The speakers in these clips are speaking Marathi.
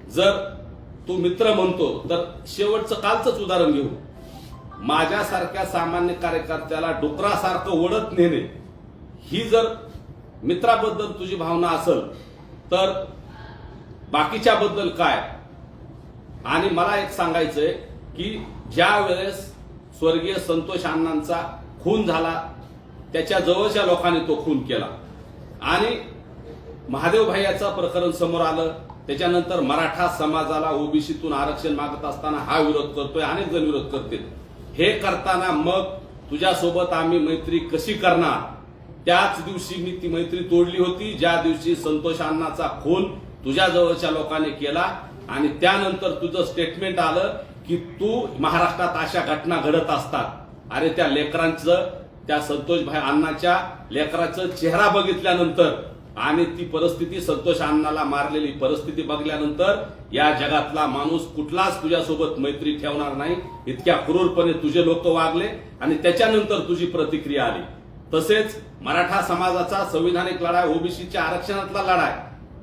जर तू मित्र म्हणतो तर शेवटचं कालचंच उदाहरण घेऊ. माझ्यासारख्या सामान्य कार्यकर्त्याला डुकरासारखं ओढत नेणे ही जर मित्राबद्दल तुझी भावना असेल तर बाकीच्याबद्दल काय. आणि मला एक सांगायचंय की ज्या वेळेस स्वर्गीय संतोष अण्णांचा खून झाला त्याच्या जवळच्या लोकांनी तो खून केला आणि महादेव भैयाचं प्रकरण समोर आलं. त्याच्यानंतर मराठा समाजाला ओबीसीतून आरक्षण मागत असताना हा विरोध करतोय, अनेक जण विरोध करतील. हे करताना मग तुझ्यासोबत आम्ही मैत्री कशी करणार. त्याच दिवशी मी ती मैत्री तोडली होती ज्या दिवशी संतोष अण्णाचा खून तुझ्या जवळच्या लोकांनी केला आणि त्यानंतर तुझं स्टेटमेंट आलं की तू महाराष्ट्रात अशा घटना घडत असतात. अरे त्या लेकरांचं, त्या संतोष भाई अण्णाच्या लेकराचं चेहरा बघितल्यानंतर आणि ती परिस्थिती, संतोष अण्णाला मारलेली परिस्थिती बघल्यानंतर या जगातला माणूस कुठलाच तुझ्यासोबत मैत्री ठेवणार नाही. इतक्या क्रूरपणे तुझे लोक वागले आणि त्याच्यानंतर तुझी प्रतिक्रिया आली. तसेच मराठा समाजाचा संविधानिक लढा, ओबीसीच्या आरक्षणातला लढा,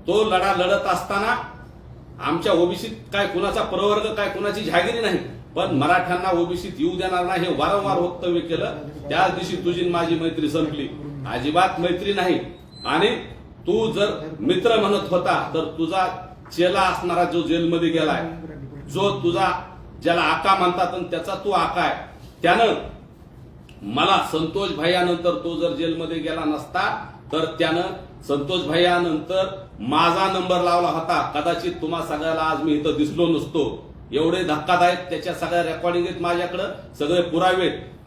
तो लढा लढत असताना आमच्या ओबीसीत काय कुणाचा प्रवर्ग, काय कुणाची जहागिरी नाही, पण मराठ्यांना ओबीसीत येऊ देणार नाही हे वारंवार वक्तव्य केलं. त्याच दिवशी तुझी माझी मैत्री संपली. अजिबात मैत्री नाही. आणि तू जर मित्र म्हणत होता तर तुझा चेला असणारा जो जेलमध्ये गेलाय, जो तुझा ज्याला आका म्हणतात आणि त्याचा तू आका आहे, त्यानं मला संतोष भैयानंतर तो जर जेलमध्ये गेला नसता तर त्यानं संतोष भैयानंतर माझा नंबर लावला होता. कदाचित तुम्हा सगळ्याला आज मी इथं दिसलो नसतो. एवढे धक्कादायक त्याच्या सगळ्या रेकॉर्डिंग आहेत माझ्याकडे, सगळे पुरावे.